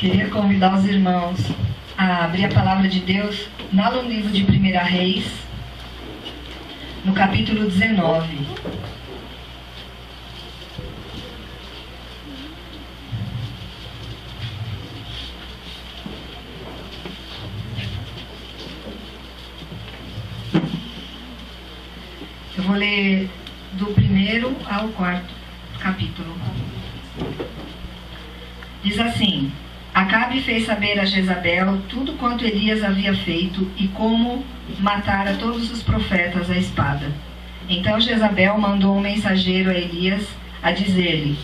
Queria convidar os irmãos a abrir a palavra de Deus lá no livro de 1 Reis, no capítulo 19. Eu vou ler do 1º ao 4º capítulo. Diz assim: Acabe fez saber a Jezabel tudo quanto Elias havia feito e como matara todos os profetas à espada. Então Jezabel mandou um mensageiro a Elias a dizer-lhe: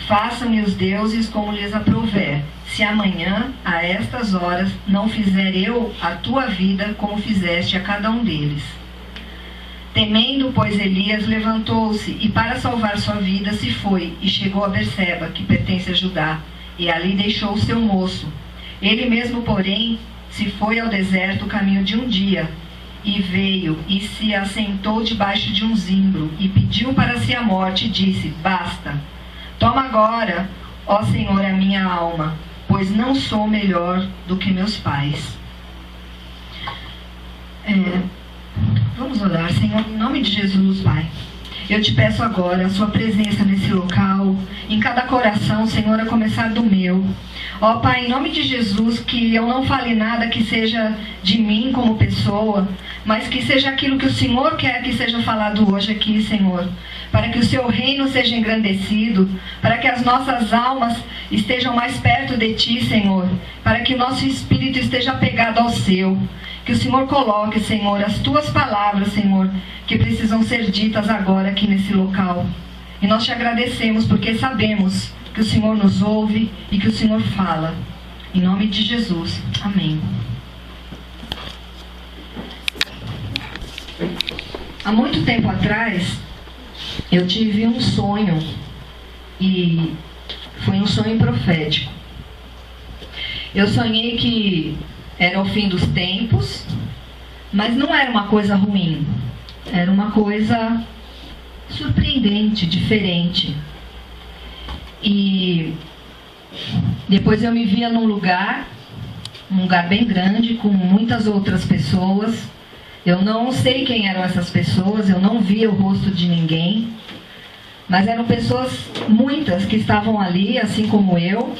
Façam-me os deuses como lhes aprouver, se amanhã, a estas horas, não fizer eu a tua vida como fizeste a cada um deles. Temendo, pois, Elias levantou-se e, para salvar sua vida, se foi e chegou a Berseba, que pertence a Judá, e ali deixou o seu moço. Ele mesmo, porém, se foi ao deserto o caminho de um dia, e veio e se assentou debaixo de um zimbro, e pediu para si a morte, e disse: Basta, toma agora, ó Senhor, a minha alma, pois não sou melhor do que meus pais. Vamos orar. Senhor, em nome de Jesus, Pai, eu te peço agora a sua presença nesse local, em cada coração, Senhor, a começar do meu. Ó Pai, em nome de Jesus, que eu não fale nada que seja de mim como pessoa, mas que seja aquilo que o Senhor quer que seja falado hoje aqui, Senhor, para que o seu reino seja engrandecido, para que as nossas almas estejam mais perto de Ti, Senhor, para que o nosso espírito esteja apegado ao Seu. Que o Senhor coloque, Senhor, as Tuas palavras, Senhor, que precisam ser ditas agora aqui nesse local. E nós te agradecemos porque sabemos que o Senhor nos ouve e que o Senhor fala. Em nome de Jesus. Amém. Há muito tempo atrás, eu tive um sonho, e foi um sonho profético. Eu sonhei que era o fim dos tempos, mas não era uma coisa ruim, era uma coisa surpreendente, diferente. E depois eu me via num lugar bem grande, com muitas outras pessoas. Eu não sei quem eram essas pessoas, eu não via o rosto de ninguém, mas eram pessoas, muitas, que estavam ali, assim como eu.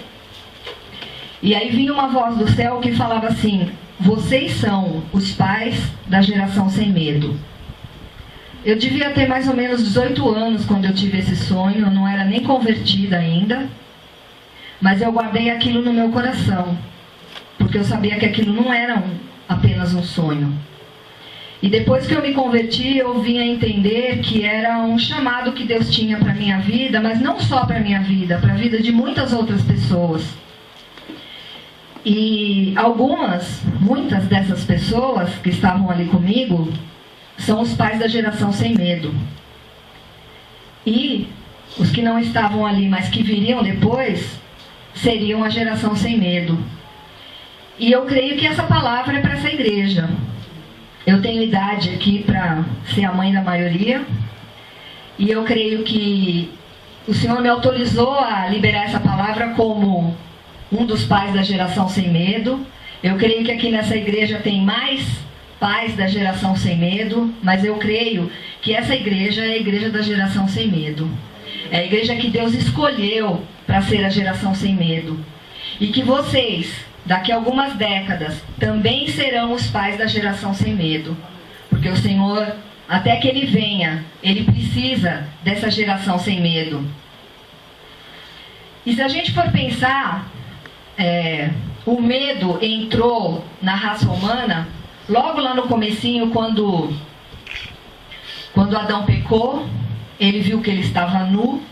E aí vinha uma voz do céu que falava assim: vocês são os pais da geração sem medo. Eu devia ter mais ou menos 18 anos quando eu tive esse sonho, eu não era nem convertida ainda, mas eu guardei aquilo no meu coração, porque eu sabia que aquilo não era apenas um sonho. E depois que eu me converti, eu vim a entender que era um chamado que Deus tinha para a minha vida, mas não só para a minha vida, para a vida de muitas outras pessoas. E muitas dessas pessoas que estavam ali comigo, são os pais da geração sem medo. E os que não estavam ali, mas que viriam depois, seriam a geração sem medo. E eu creio que essa palavra é para essa igreja. Eu tenho idade aqui para ser a mãe da maioria, e eu creio que o Senhor me autorizou a liberar essa palavra como um dos pais da geração sem medo. Eu creio que aqui nessa igreja tem mais pais da geração sem medo, mas eu creio que essa igreja é a igreja da geração sem medo. É a igreja que Deus escolheu para ser a geração sem medo. E que vocês, daqui a algumas décadas, também serão os pais da geração sem medo. Porque o Senhor, até que Ele venha, Ele precisa dessa geração sem medo. E se a gente for pensar, o medo entrou na raça humana logo lá no comecinho, quando Adão pecou. Ele viu que ele estava nu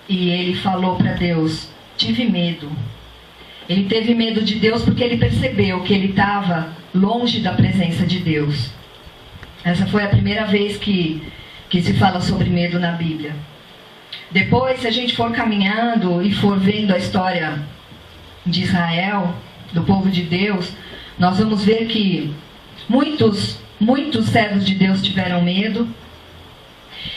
e ele falou para Deus: tive medo. Ele teve medo de Deus porque ele percebeu que ele estava longe da presença de Deus. Essa foi a primeira vez que se fala sobre medo na Bíblia. Depois, se a gente for caminhando e for vendo a história de Israel, do povo de Deus, nós vamos ver que muitos servos de Deus tiveram medo,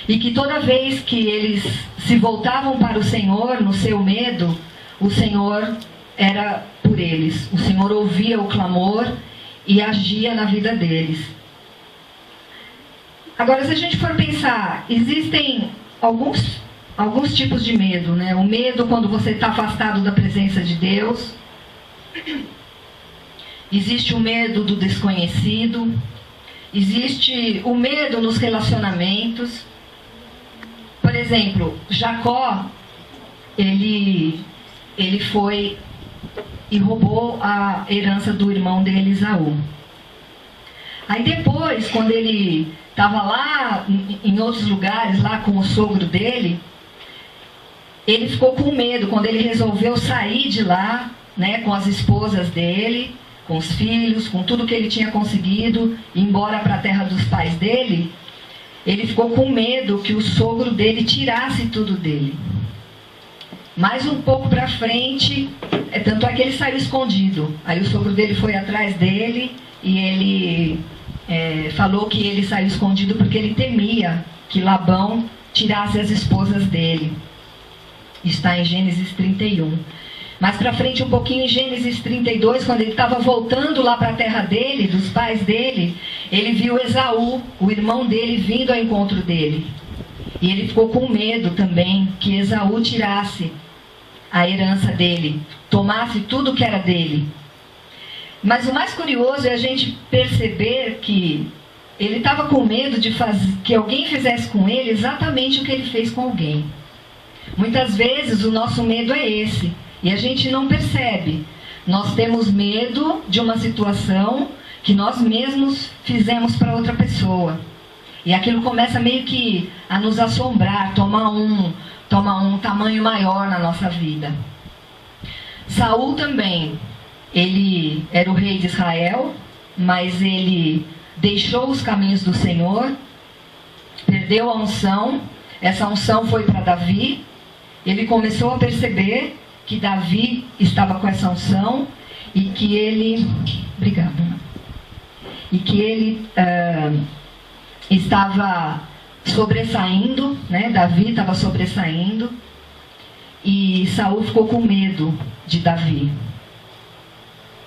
e que toda vez que eles se voltavam para o Senhor no seu medo, o Senhor era por por eles. O Senhor ouvia o clamor e agia na vida deles. Agora, se a gente for pensar, existem alguns tipos de medo, né? O medo quando você está afastado da presença de Deus. Existe o medo do desconhecido. Existe o medo nos relacionamentos. Por exemplo, Jacó, ele foi e roubou a herança do irmão dele, Esaú. Aí depois, quando ele estava lá em outros lugares, lá com o sogro dele, ele ficou com medo quando ele resolveu sair de lá, né, com as esposas dele, com os filhos, com tudo que ele tinha conseguido, ir embora para a terra dos pais dele. Ele ficou com medo que o sogro dele tirasse tudo dele. Mais um pouco para frente, tanto é que ele saiu escondido. Aí o sogro dele foi atrás dele e ele falou que ele saiu escondido porque ele temia que Labão tirasse as esposas dele. Está em Gênesis 31. Mais para frente um pouquinho, em Gênesis 32, quando ele estava voltando lá para a terra dele, dos pais dele, ele viu Esaú, o irmão dele, vindo ao encontro dele. E ele ficou com medo também que Esaú tirasse a herança dele, tomasse tudo que era dele. Mas o mais curioso é a gente perceber que ele estava com medo de que alguém fizesse com ele exatamente o que ele fez com alguém. Muitas vezes o nosso medo é esse, e a gente não percebe. Nós temos medo de uma situação que nós mesmos fizemos para outra pessoa. E aquilo começa meio que a nos assombrar, toma um tamanho maior na nossa vida. Saul também, ele era o rei de Israel, mas ele deixou os caminhos do Senhor, perdeu a unção. Essa unção foi para Davi. Ele começou a perceber que Davi estava com essa unção e que ele... Obrigada. E que ele estava sobressaindo, né? Davi estava sobressaindo, e Saul ficou com medo de Davi.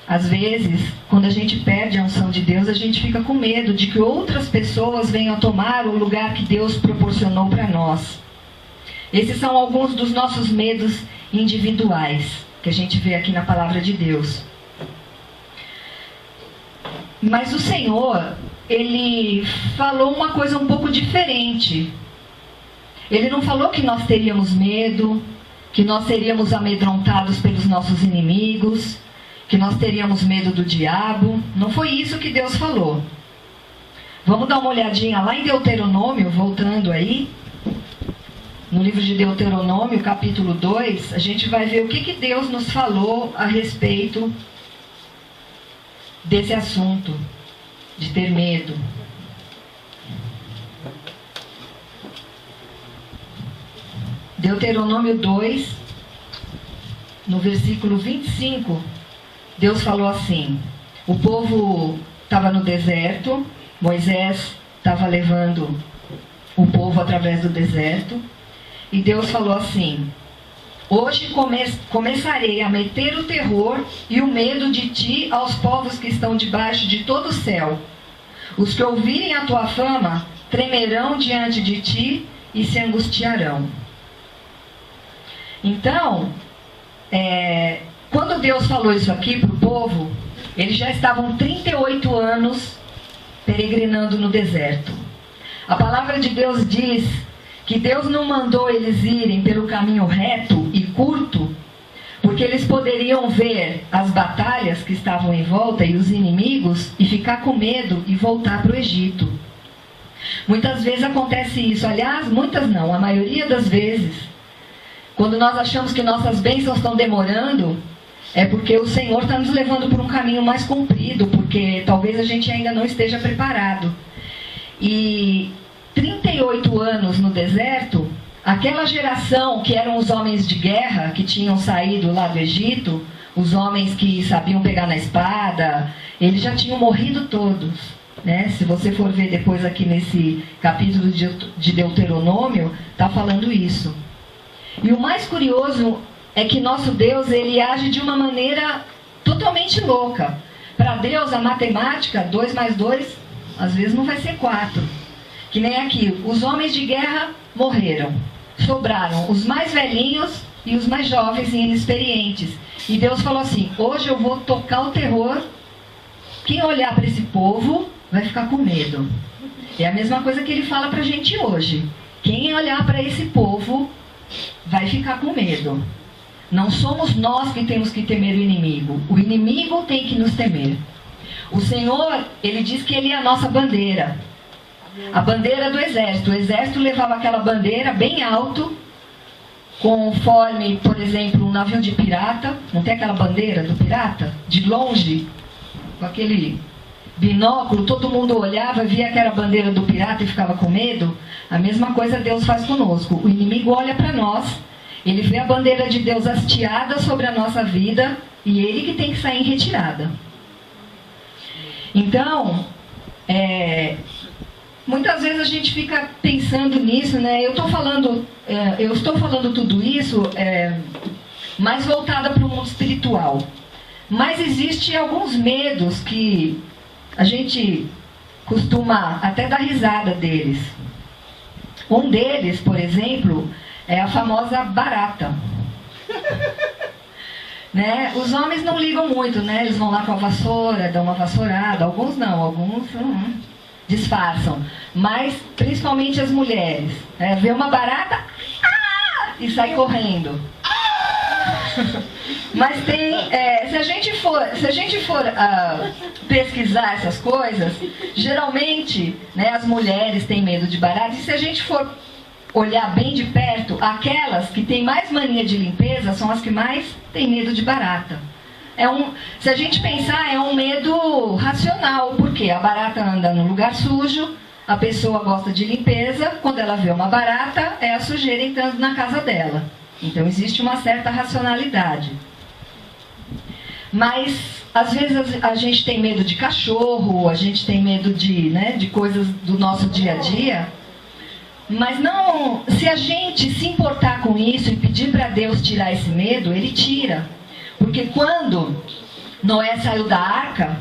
Às vezes, quando a gente perde a unção de Deus, a gente fica com medo de que outras pessoas venham tomar o lugar que Deus proporcionou para nós. Esses são alguns dos nossos medos individuais, que a gente vê aqui na palavra de Deus. Mas o Senhor, Ele falou uma coisa um pouco diferente. Ele não falou que nós teríamos medo, que nós seríamos amedrontados pelos nossos inimigos, que nós teríamos medo do diabo. Não foi isso que Deus falou. Vamos dar uma olhadinha lá em Deuteronômio, voltando aí. No livro de Deuteronômio, capítulo 2, a gente vai ver o que Deus nos falou a respeito desse assunto, de ter medo. Deuteronômio 2, no versículo 25, Deus falou assim: o povo estava no deserto, Moisés estava levando o povo através do deserto, e Deus falou assim: hoje começarei a meter o terror e o medo de ti aos povos que estão debaixo de todo o céu. Os que ouvirem a tua fama tremerão diante de ti e se angustiarão. Então, quando Deus falou isso aqui para o povo, eles já estavam 38 anos peregrinando no deserto. A palavra de Deus diz que Deus não mandou eles irem pelo caminho reto e curto, porque eles poderiam ver as batalhas que estavam em volta e os inimigos e ficar com medo e voltar para o Egito. Muitas vezes acontece isso. Aliás, muitas não, a maioria das vezes, quando nós achamos que nossas bênçãos estão demorando, é porque o Senhor está nos levando por um caminho mais comprido, porque talvez a gente ainda não esteja preparado. E 38 anos no deserto, aquela geração que eram os homens de guerra, que tinham saído lá do Egito, os homens que sabiam pegar na espada, eles já tinham morrido todos, né? Se você for ver depois aqui nesse capítulo de Deuteronômio, está falando isso. E o mais curioso é que nosso Deus, ele age de uma maneira totalmente louca. Para Deus, a matemática, 2 mais 2, às vezes não vai ser 4. Que nem aqui, os homens de guerra morreram. Sobraram os mais velhinhos e os mais jovens e inexperientes. E Deus falou assim, hoje eu vou tocar o terror. Quem olhar para esse povo vai ficar com medo. É a mesma coisa que ele fala para a gente hoje. Quem olhar para esse povo vai ficar com medo. Não somos nós que temos que temer o inimigo. O inimigo tem que nos temer. O Senhor, Ele diz que Ele é a nossa bandeira. A bandeira do exército. O exército levava aquela bandeira bem alto, conforme, por exemplo, um navio de pirata. Não tem aquela bandeira do pirata? De longe, com aquele binóculo, todo mundo olhava, via que era a bandeira do pirata e ficava com medo. A mesma coisa Deus faz conosco. O inimigo olha para nós, ele vê a bandeira de Deus hasteada sobre a nossa vida e ele que tem que sair em retirada. Então, muitas vezes a gente fica pensando nisso, né? Eu estou falando tudo isso mais voltada para o mundo espiritual. Mas existem alguns medos que a gente costuma até dar risada deles. Um deles, por exemplo, é a famosa barata. Né? Os homens não ligam muito, né? Eles vão lá com a vassoura, dão uma vassourada. Alguns não, alguns disfarçam. Mas, principalmente as mulheres. Vê uma barata e sai correndo. Mas tem, se a gente for pesquisar essas coisas, geralmente, né, as mulheres têm medo de barata. E se a gente for olhar bem de perto, aquelas que têm mais mania de limpeza são as que mais têm medo de barata. Se a gente pensar, é um medo racional, porque a barata anda no lugar sujo, a pessoa gosta de limpeza, quando ela vê uma barata, é a sujeira entrando na casa dela. Então existe uma certa racionalidade. Mas às vezes a gente tem medo de cachorro, a gente tem medo de coisas do nosso dia a dia. Mas não, se a gente se importar com isso e pedir para Deus tirar esse medo, Ele tira. Porque quando Noé saiu da arca,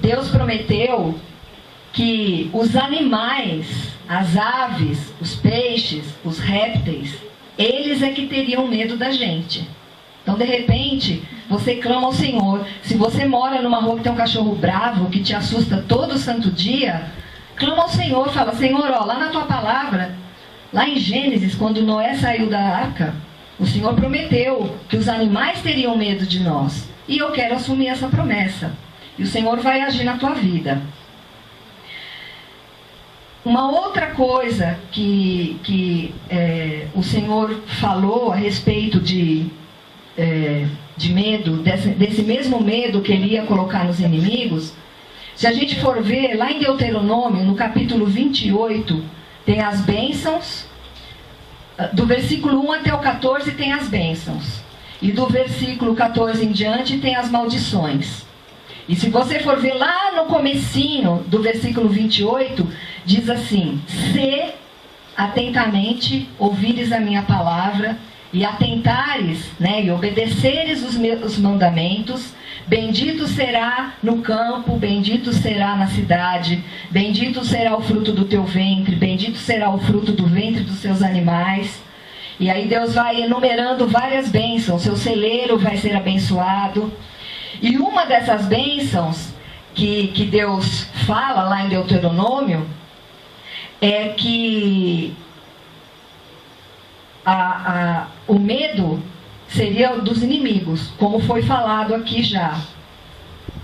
Deus prometeu que os animais, as aves, os peixes, os répteis, eles é que teriam medo da gente. Então, de repente, você clama ao Senhor. Se você mora numa rua que tem um cachorro bravo, que te assusta todo santo dia, clama ao Senhor, fala, Senhor, lá na tua palavra, lá em Gênesis, quando Noé saiu da arca, o Senhor prometeu que os animais teriam medo de nós. E eu quero assumir essa promessa. E o Senhor vai agir na tua vida. Uma outra coisa que o Senhor falou a respeito de medo, desse mesmo medo que Ele ia colocar nos inimigos, se a gente for ver lá em Deuteronômio, no capítulo 28, tem as bênçãos, do versículo 1 até o 14 tem as bênçãos, e do versículo 14 em diante tem as maldições. E se você for ver lá no comecinho do versículo 28, diz assim, se atentamente ouvires a minha palavra, e atentares, né, e obedeceres os meus mandamentos, bendito será no campo, bendito será na cidade, bendito será o fruto do teu ventre, bendito será o fruto do ventre dos seus animais. E aí Deus vai enumerando várias bênçãos, seu celeiro vai ser abençoado. E uma dessas bênçãos que Deus fala lá em Deuteronômio é que o medo seria dos inimigos, como foi falado aqui já,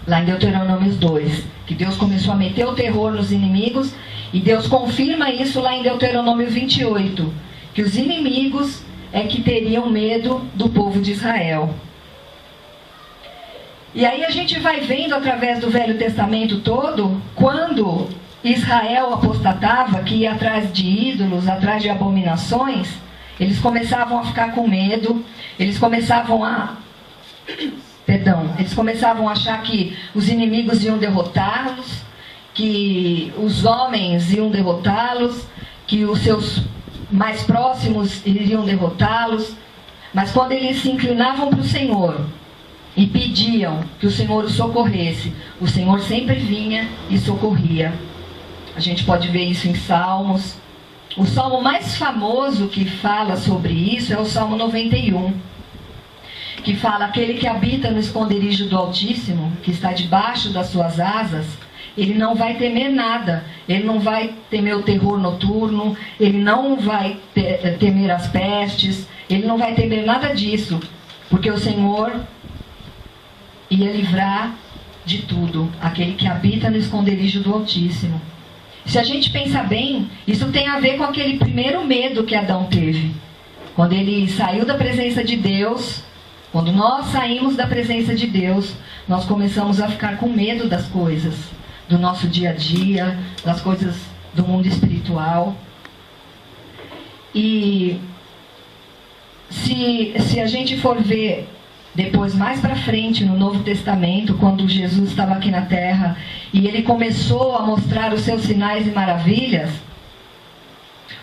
lá em Deuteronômio 2, que Deus começou a meter o terror nos inimigos, e Deus confirma isso lá em Deuteronômio 28, que os inimigos é que teriam medo do povo de Israel. E aí a gente vai vendo através do Velho Testamento todo, quando Israel apostatava, que ia atrás de ídolos, atrás de abominações, eles começavam a ficar com medo, eles começavam a achar que os inimigos iam derrotá-los, que os homens iam derrotá-los, que os seus mais próximos iriam derrotá-los. Mas quando eles se inclinavam para o Senhor, e pediam que o Senhor os socorresse, o Senhor sempre vinha e socorria. A gente pode ver isso em Salmos. O salmo mais famoso que fala sobre isso é o Salmo 91, que fala: aquele que habita no esconderijo do Altíssimo, que está debaixo das suas asas, ele não vai temer nada, ele não vai temer o terror noturno, ele não vai temer as pestes, ele não vai temer nada disso, porque o Senhor ia livrar de tudo, aquele que habita no esconderijo do Altíssimo. Se a gente pensar bem, isso tem a ver com aquele primeiro medo que Adão teve. Quando ele saiu da presença de Deus, quando nós saímos da presença de Deus, nós começamos a ficar com medo das coisas, do nosso dia a dia, das coisas do mundo espiritual. E se a gente for ver depois, mais para frente, no Novo Testamento, quando Jesus estava aqui na Terra e ele começou a mostrar os seus sinais e maravilhas,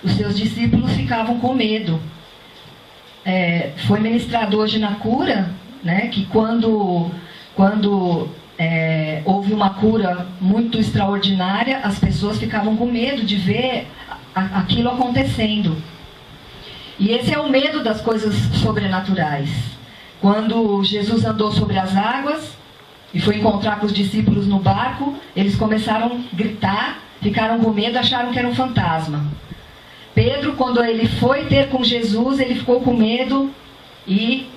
os seus discípulos ficavam com medo. Foi ministrado hoje na cura, né, que quando houve uma cura muito extraordinária, as pessoas ficavam com medo de ver aquilo acontecendo. E esse é o medo das coisas sobrenaturais. Quando Jesus andou sobre as águas e foi encontrar com os discípulos no barco, eles começaram a gritar, ficaram com medo, acharam que era um fantasma. Pedro, quando ele foi ter com Jesus, ele ficou com medo e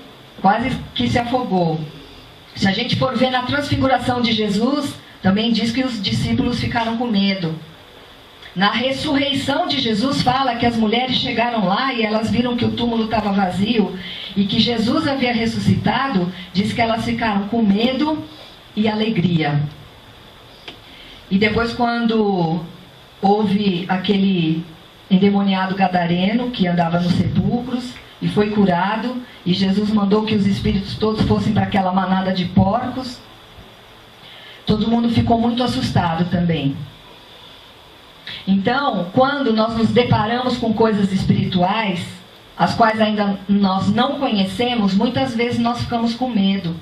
quase que se afogou. Se a gente for ver na transfiguração de Jesus, também diz que os discípulos ficaram com medo. Na ressurreição de Jesus fala que as mulheres chegaram lá e elas viram que o túmulo estava vazio e que Jesus havia ressuscitado. Diz que elas ficaram com medo e alegria. E depois, quando houve aquele endemoniado gadareno que andava nos sepulcros e foi curado, e Jesus mandou que os espíritos todos fossem para aquela manada de porcos, todo mundo ficou muito assustado também. Então, quando nós nos deparamos com coisas espirituais, as quais ainda nós não conhecemos, muitas vezes nós ficamos com medo.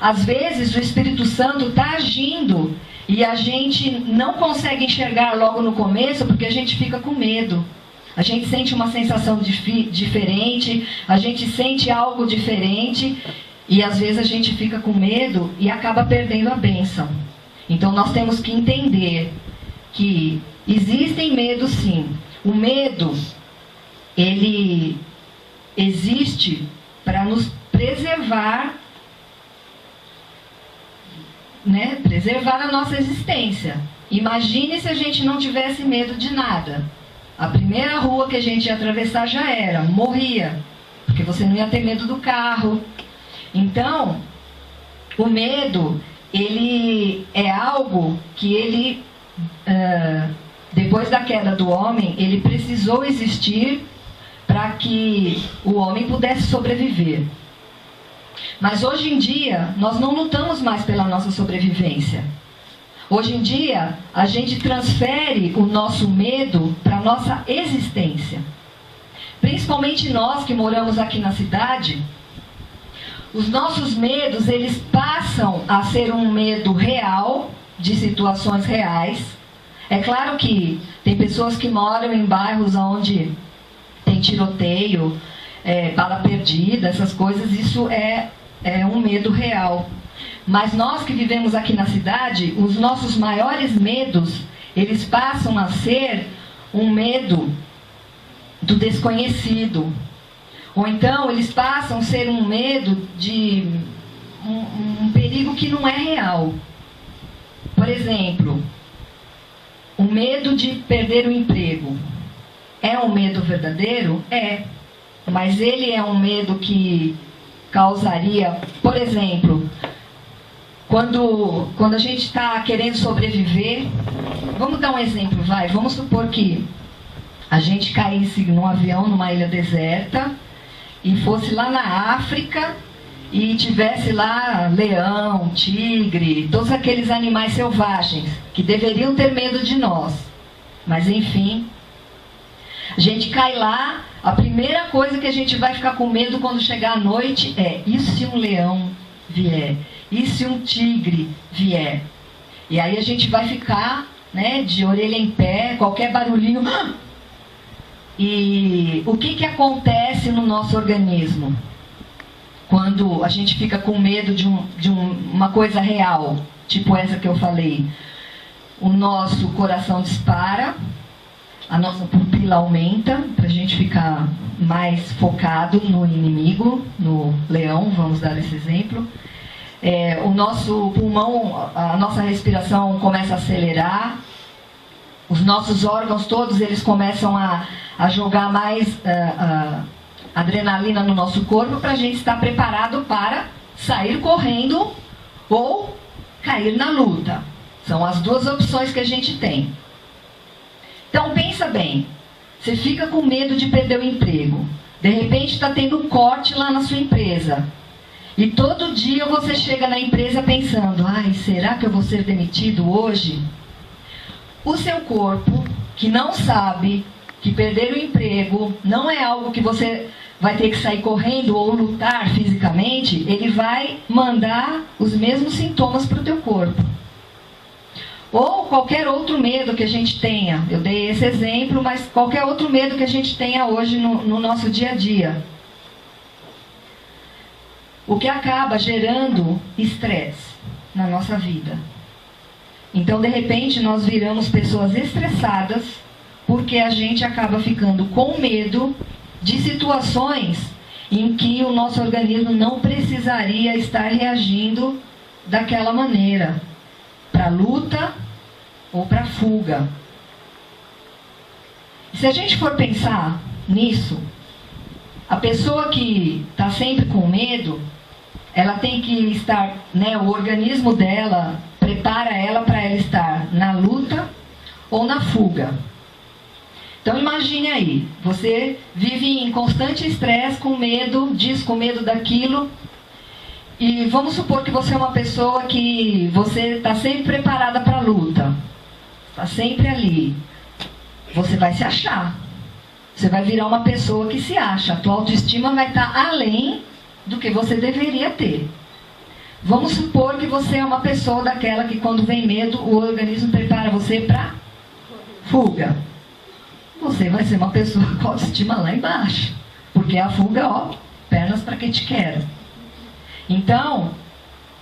Às vezes o Espírito Santo está agindo e a gente não consegue enxergar logo no começo porque a gente fica com medo. A gente sente uma sensação diferente, a gente sente algo diferente e às vezes a gente fica com medo e acaba perdendo a bênção. Então nós temos que entender que existem medos, sim. O medo, ele existe para nos preservar, né? Preservar a nossa existência. Imagine se a gente não tivesse medo de nada. A primeira rua que a gente ia atravessar já era, morria, porque você não ia ter medo do carro. Então, o medo, ele é algo que ele, depois da queda do homem, ele precisou existir para que o homem pudesse sobreviver. Mas hoje em dia, nós não lutamos mais pela nossa sobrevivência. Hoje em dia, a gente transfere o nosso medo para a nossa existência. Principalmente nós que moramos aqui na cidade, os nossos medos, eles passam a ser um medo real, de situações reais. É claro que tem pessoas que moram em bairros onde tem tiroteio, bala perdida, essas coisas, isso é um medo real. Mas nós que vivemos aqui na cidade, os nossos maiores medos, eles passam a ser um medo do desconhecido. Ou então, eles passam a ser um medo de um perigo que não é real. Por exemplo, o medo de perder o emprego. É um medo verdadeiro? É. Mas ele é um medo que causaria, por exemplo, quando a gente está querendo sobreviver, vamos dar um exemplo, vamos supor que a gente caísse num avião numa ilha deserta e fosse lá na África e tivesse lá leão, tigre, todos aqueles animais selvagens que deveriam ter medo de nós. Mas enfim, a gente cai lá, a primeira coisa que a gente vai ficar com medo quando chegar à noite é: e se um leão vier? E se um tigre vier? E aí a gente vai ficar, né, de orelha em pé, qualquer barulhinho. E o que acontece no nosso organismo quando a gente fica com medo de uma coisa real, tipo essa que eu falei? O nosso coração dispara, a nossa pupila aumenta, para a gente ficar mais focado no inimigo, no leão, vamos dar esse exemplo. O nosso pulmão, a nossa respiração começa a acelerar, os nossos órgãos todos, eles começam a jogar mais adrenalina no nosso corpo, para a gente estar preparado para sair correndo ou cair na luta. São as duas opções que a gente tem. Então pensa bem, você fica com medo de perder o emprego, de repente está tendo um corte lá na sua empresa, e todo dia você chega na empresa pensando, ai, será que eu vou ser demitido hoje? O seu corpo, que não sabe que perder o emprego não é algo que você vai ter que sair correndo ou lutar fisicamente, ele vai mandar os mesmos sintomas para o teu corpo. Ou qualquer outro medo que a gente tenha. Eu dei esse exemplo, mas qualquer outro medo que a gente tenha hoje no nosso dia a dia. O que acaba gerando estresse na nossa vida. Então, de repente, nós viramos pessoas estressadas porque a gente acaba ficando com medo de situações em que o nosso organismo não precisaria estar reagindo daquela maneira, para luta ou para fuga. E se a gente for pensar nisso, a pessoa que está sempre com medo, ela tem que estar, né, o organismo dela prepara ela para ela estar na luta ou na fuga. Então imagine aí, você vive em constante estresse, com medo disso, com medo daquilo, e vamos supor que você é uma pessoa que você está sempre preparada para a luta, está sempre ali. Você vai se achar, você vai virar uma pessoa que se acha, a tua autoestima vai estar além do que você deveria ter. Vamos supor que você é uma pessoa daquela que quando vem medo, o organismo prepara você para fuga. Você vai ser uma pessoa com a autoestima lá embaixo, porque a fuga, ó, pernas para quem te quer. Então,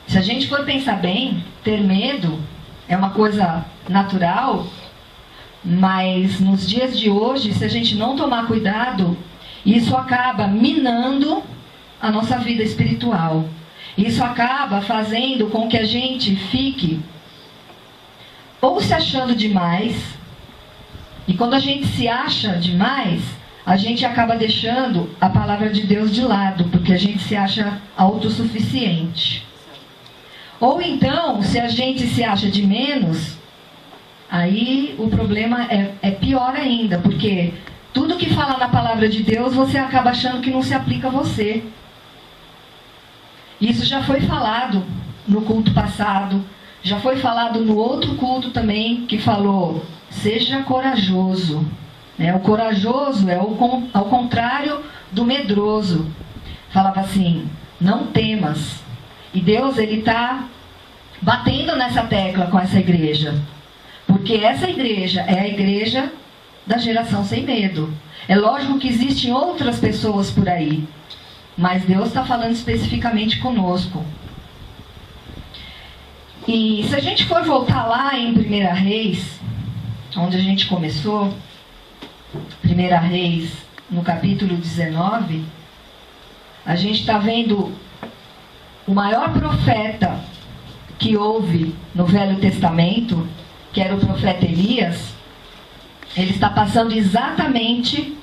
se a gente for pensar bem, ter medo é uma coisa natural, mas nos dias de hoje, se a gente não tomar cuidado, isso acaba minando a nossa vida espiritual. Isso acaba fazendo com que a gente fique ou se achando demais, e quando a gente se acha demais, a gente acaba deixando a palavra de Deus de lado, porque a gente se acha autossuficiente. Ou então, se a gente se acha de menos, aí o problema é pior ainda, porque tudo que fala na palavra de Deus, você acaba achando que não se aplica a você. Isso já foi falado no culto passado, já foi falado no outro culto também, que falou, seja corajoso. O corajoso é ao contrário do medroso. Falava assim, não temas. E Deus, ele está batendo nessa tecla com essa igreja. Porque essa igreja é a igreja da geração sem medo. É lógico que existem outras pessoas por aí, mas Deus está falando especificamente conosco. E se a gente for voltar lá em 1 Reis, onde a gente começou, 1 Reis, no capítulo 19, a gente está vendo o maior profeta que houve no Velho Testamento, que era o profeta Elias. Ele está passando exatamente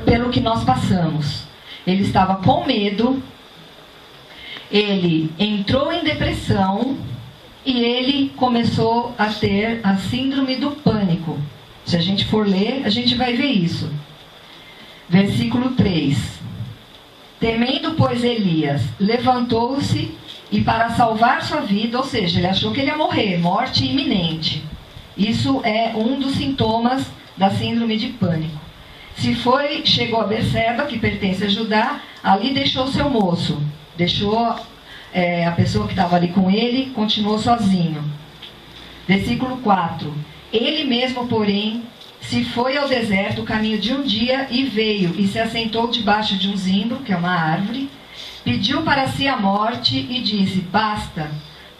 pelo que nós passamos. Ele estava com medo, ele entrou em depressão e ele começou a ter a síndrome do pânico. Se a gente for ler, a gente vai ver isso. Versículo 3. Temendo, pois, Elias, levantou-se e para salvar sua vida, ou seja, ele achou que ele ia morrer, morte iminente. Isso é um dos sintomas da síndrome de pânico. Chegou a Berseba, que pertence a Judá, ali deixou seu moço, deixou a pessoa que estava ali com ele continuou sozinho. Versículo 4. Ele mesmo, porém, se foi ao deserto o caminho de um dia e veio e se assentou debaixo de um zimbro, que é uma árvore, pediu para si a morte e disse: basta,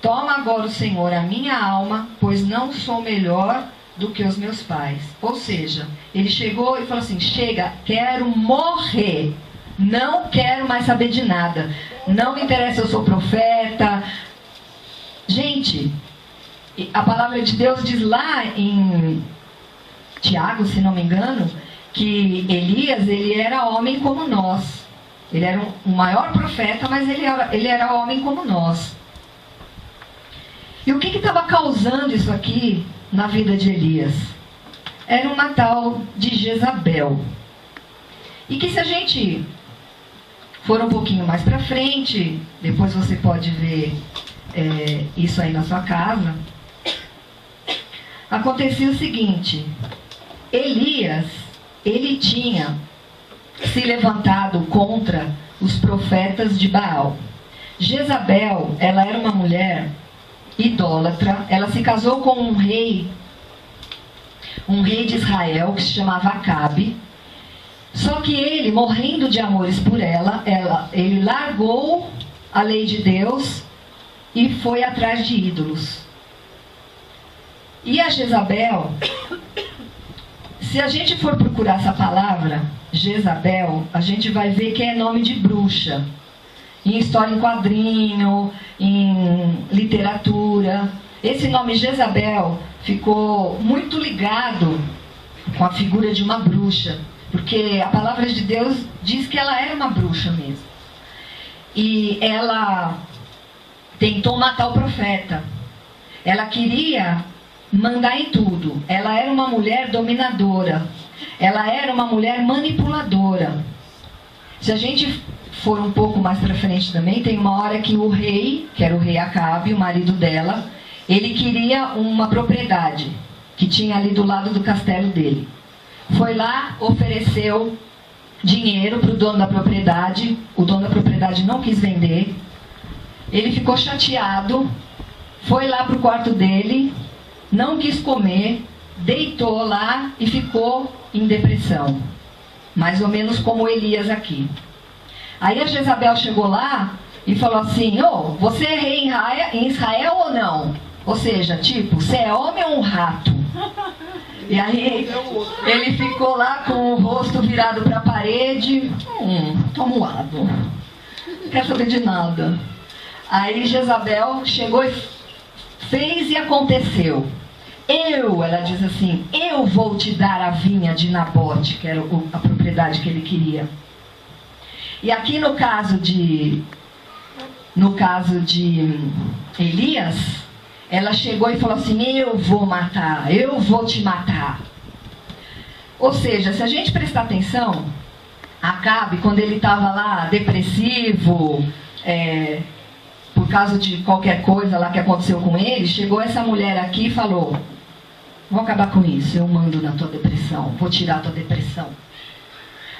toma agora o Senhor a minha alma, pois não sou melhor do que os meus pais. Ou seja, ele chegou e falou assim: chega, quero morrer, não quero mais saber de nada, não me interessa, eu sou profeta. Gente, a palavra de Deus diz lá em Tiago, se não me engano, que Elias, ele era homem como nós. Ele era um maior profeta, mas ele era homem como nós. E o que estava causando isso aqui na vida de Elias? Era uma tal de Jezabel. E que, se a gente for um pouquinho mais para frente, depois você pode ver isso aí na sua casa, acontecia o seguinte: Elias, ele tinha se levantado contra os profetas de Baal. Jezabel, ela era uma mulher idólatra, ela se casou com um rei de Israel que se chamava Acabe. Só que ele, morrendo de amores por ele largou a lei de Deus e foi atrás de ídolos. E a Jezabel, se a gente for procurar essa palavra, Jezabel, a gente vai ver que é nome de bruxa. Em história em quadrinho, em literatura. Esse nome Jezabel ficou muito ligado com a figura de uma bruxa. Porque a palavra de Deus diz que ela era uma bruxa mesmo. E ela tentou matar o profeta. Ela queria mandar em tudo. Ela era uma mulher dominadora. Ela era uma mulher manipuladora. Se a gente for um pouco mais para frente também, tem uma hora que o rei, que era o rei Acabe, o marido dela, ele queria uma propriedade que tinha ali do lado do castelo dele. Foi lá, ofereceu dinheiro para o dono da propriedade. O dono da propriedade não quis vender. Ele ficou chateado, foi lá para o quarto dele, não quis comer, deitou lá e ficou em depressão. Mais ou menos como Elias aqui. Aí a Jezabel chegou lá e falou assim: ô, você é rei em Israel ou não? Ou seja, tipo, você é homem ou um rato? E aí ele ficou lá com o rosto virado para a parede, tomoado, não quer saber de nada. Aí Jezabel chegou e fez e aconteceu. Ela diz assim: eu vou te dar a vinha de Nabote, que era a propriedade que ele queria. E aqui no caso de Elias, ela chegou e falou assim: eu vou matar, eu vou te matar. Ou seja, se a gente prestar atenção, Acabe, quando ele estava lá depressivo, por causa de qualquer coisa lá que aconteceu com ele, chegou essa mulher aqui e falou: vou acabar com isso, eu mando na tua depressão, vou tirar a tua depressão.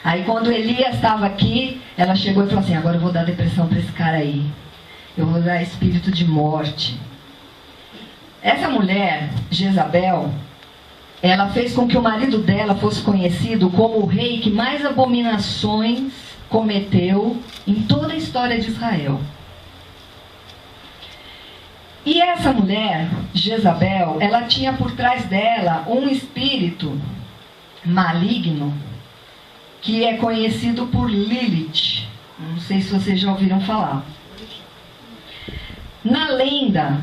Aí quando Elias estava aqui, ela chegou e falou assim: agora eu vou dar depressão para esse cara aí, eu vou dar espírito de morte. Essa mulher, Jezabel, ela fez com que o marido dela fosse conhecido como o rei que mais abominações cometeu em toda a história de Israel. E essa mulher, Jezabel, ela tinha por trás dela um espírito maligno que é conhecido por Lilith. Não sei se vocês já ouviram falar. Na lenda,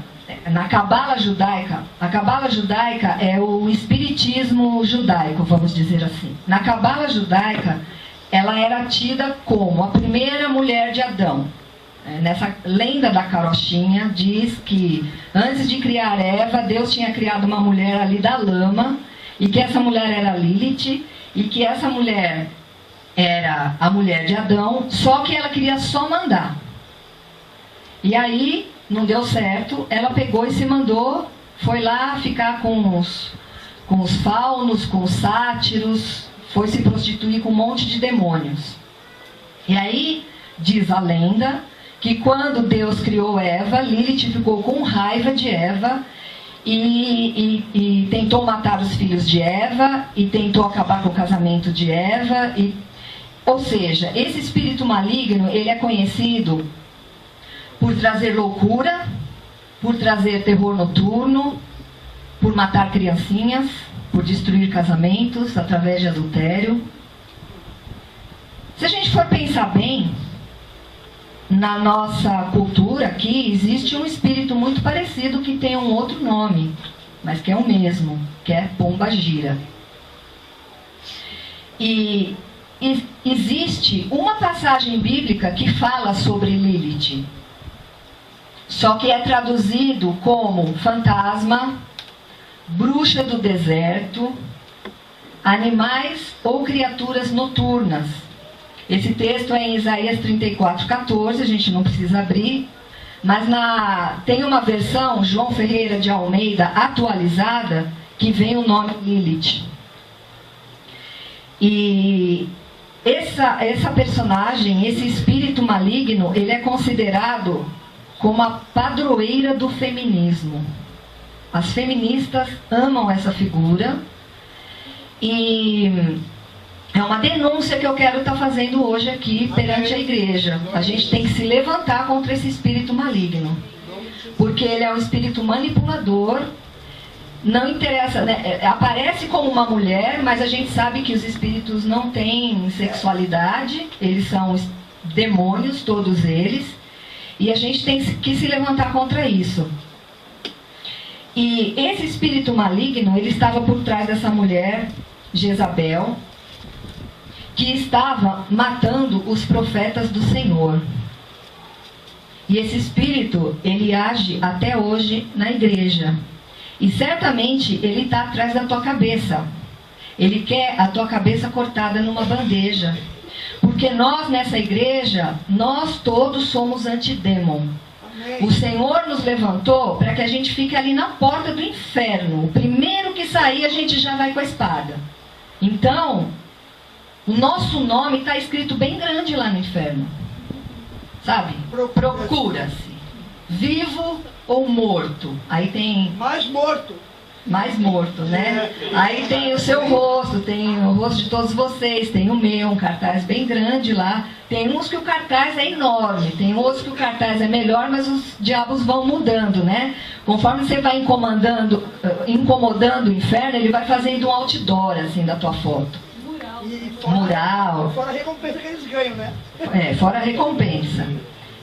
na Cabala judaica, a Cabala judaica é o espiritismo judaico, vamos dizer assim. Na Cabala judaica, ela era tida como a primeira mulher de Adão. Nessa lenda da carochinha, diz que antes de criar Eva, Deus tinha criado uma mulher ali da lama, e que essa mulher era Lilith, e que essa mulher era a mulher de Adão, só que ela queria só mandar. E aí, não deu certo, ela pegou e se mandou, foi lá ficar com os faunos, com os sátiros, foi se prostituir com um monte de demônios. E aí, diz a lenda, que quando Deus criou Eva, Lilith ficou com raiva de Eva e tentou matar os filhos de Eva e tentou acabar com o casamento de Eva. Ou seja, esse espírito maligno, ele é conhecido por trazer loucura, por trazer terror noturno, por matar criancinhas, por destruir casamentos através de adultério. Se a gente for pensar bem, na nossa cultura aqui existe um espírito muito parecido que tem um outro nome, mas que é o mesmo, que é Pombagira. E existe uma passagem bíblica que fala sobre Lilith, só que é traduzido como fantasma, bruxa do deserto, animais ou criaturas noturnas. Esse texto é em Isaías 34:14, a gente não precisa abrir, mas tem uma versão, João Ferreira de Almeida, atualizada, que vem o nome Lilith. E essa personagem, esse espírito maligno, ele é considerado como a padroeira do feminismo. As feministas amam essa figura e é uma denúncia que eu quero estar fazendo hoje aqui perante a igreja. A gente tem que se levantar contra esse espírito maligno, porque ele é um espírito manipulador. Não interessa, né? Aparece como uma mulher, mas a gente sabe que os espíritos não têm sexualidade, eles são demônios, todos eles, e a gente tem que se levantar contra isso. E esse espírito maligno, ele estava por trás dessa mulher, Jezabel, que estava matando os profetas do Senhor. E esse espírito, ele age até hoje na igreja. E certamente ele está atrás da tua cabeça. Ele quer a tua cabeça cortada numa bandeja. Porque nós nessa igreja, nós todos somos antidemon. O Senhor nos levantou para que a gente fique ali na porta do inferno. O primeiro que sair, a gente já vai com a espada. Então, o nosso nome está escrito bem grande lá no inferno. Sabe? Procura-se. Vivo ou morto. Aí tem... Mais morto. Mais morto, né? Aí tem o seu rosto, tem o rosto de todos vocês, tem o meu, um cartaz bem grande lá. Tem uns que o cartaz é enorme, tem outros que o cartaz é melhor, mas os diabos vão mudando, né? Conforme você vai incomodando o inferno, ele vai fazendo um outdoor, assim, da tua foto. Mural. Fora a recompensa que eles ganham, né? Fora a recompensa.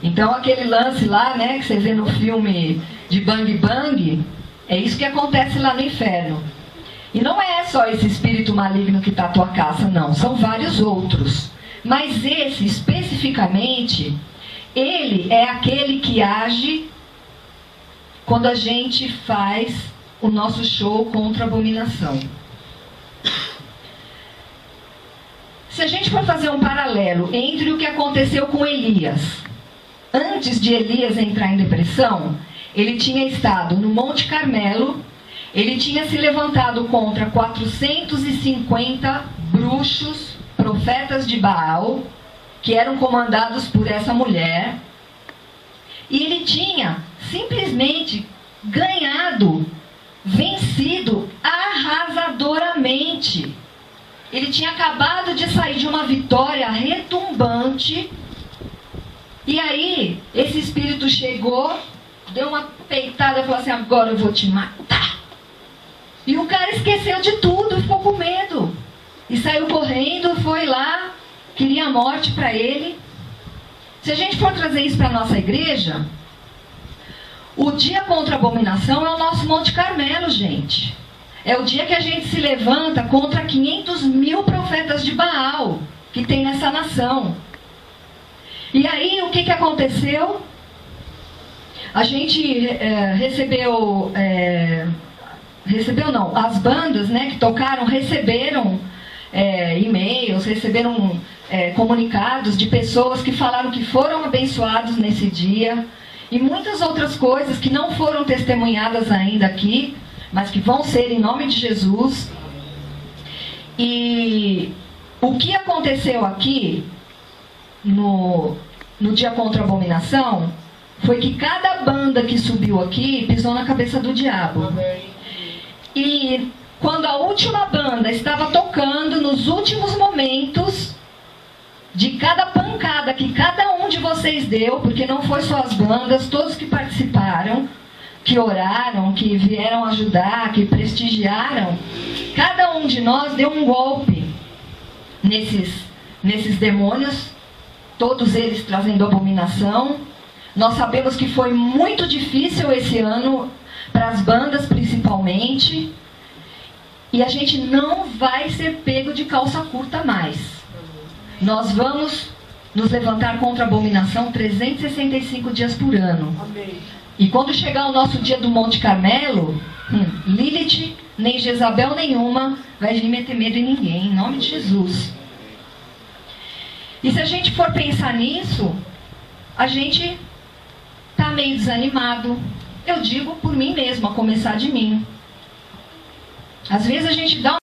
Então aquele lance lá, né, que você vê no filme de Bang Bang, é isso que acontece lá no inferno. E não é só esse espírito maligno que está à tua caça, não. São vários outros. Mas esse, especificamente, ele é aquele que age quando a gente faz o nosso show contra a abominação. Se a gente for fazer um paralelo entre o que aconteceu com Elias, antes de Elias entrar em depressão, ele tinha estado no Monte Carmelo, ele tinha se levantado contra 450 bruxos, profetas de Baal, que eram comandados por essa mulher, e ele tinha simplesmente ganhado, vencido arrasadoramente. Ele tinha acabado de sair de uma vitória retumbante. E aí, esse espírito chegou, deu uma peitada e falou assim: agora eu vou te matar. E o cara esqueceu de tudo, ficou com medo. E saiu correndo, foi lá, queria a morte para ele. Se a gente for trazer isso para a nossa igreja, o dia contra a abominação é o nosso Monte Carmelo, gente. É o dia que a gente se levanta contra 500 mil profetas de Baal que tem nessa nação. E aí, o que aconteceu? A gente as bandas, né, que tocaram, receberam e-mails, receberam comunicados de pessoas que falaram que foram abençoados nesse dia. E muitas outras coisas que não foram testemunhadas ainda aqui, mas que vão ser em nome de Jesus. E o que aconteceu aqui no dia contra a abominação foi que cada banda que subiu aqui pisou na cabeça do diabo. E quando a última banda estava tocando, nos últimos momentos de cada pancada que cada um de vocês deu, porque não foi só as bandas, todos que participaram, que oraram, que vieram ajudar, que prestigiaram, cada um de nós deu um golpe nesses demônios, todos eles trazendo abominação. Nós sabemos que foi muito difícil esse ano, para as bandas principalmente, e a gente não vai ser pego de calça curta mais. Nós vamos nos levantar contra a abominação 365 dias por ano. Amém. E quando chegar o nosso dia do Monte Carmelo, Lilith, nem Jezabel nenhuma, vai vir meter medo em ninguém, em nome de Jesus. E se a gente for pensar nisso, a gente está meio desanimado. Eu digo por mim mesmo, a começar de mim. Às vezes a gente dá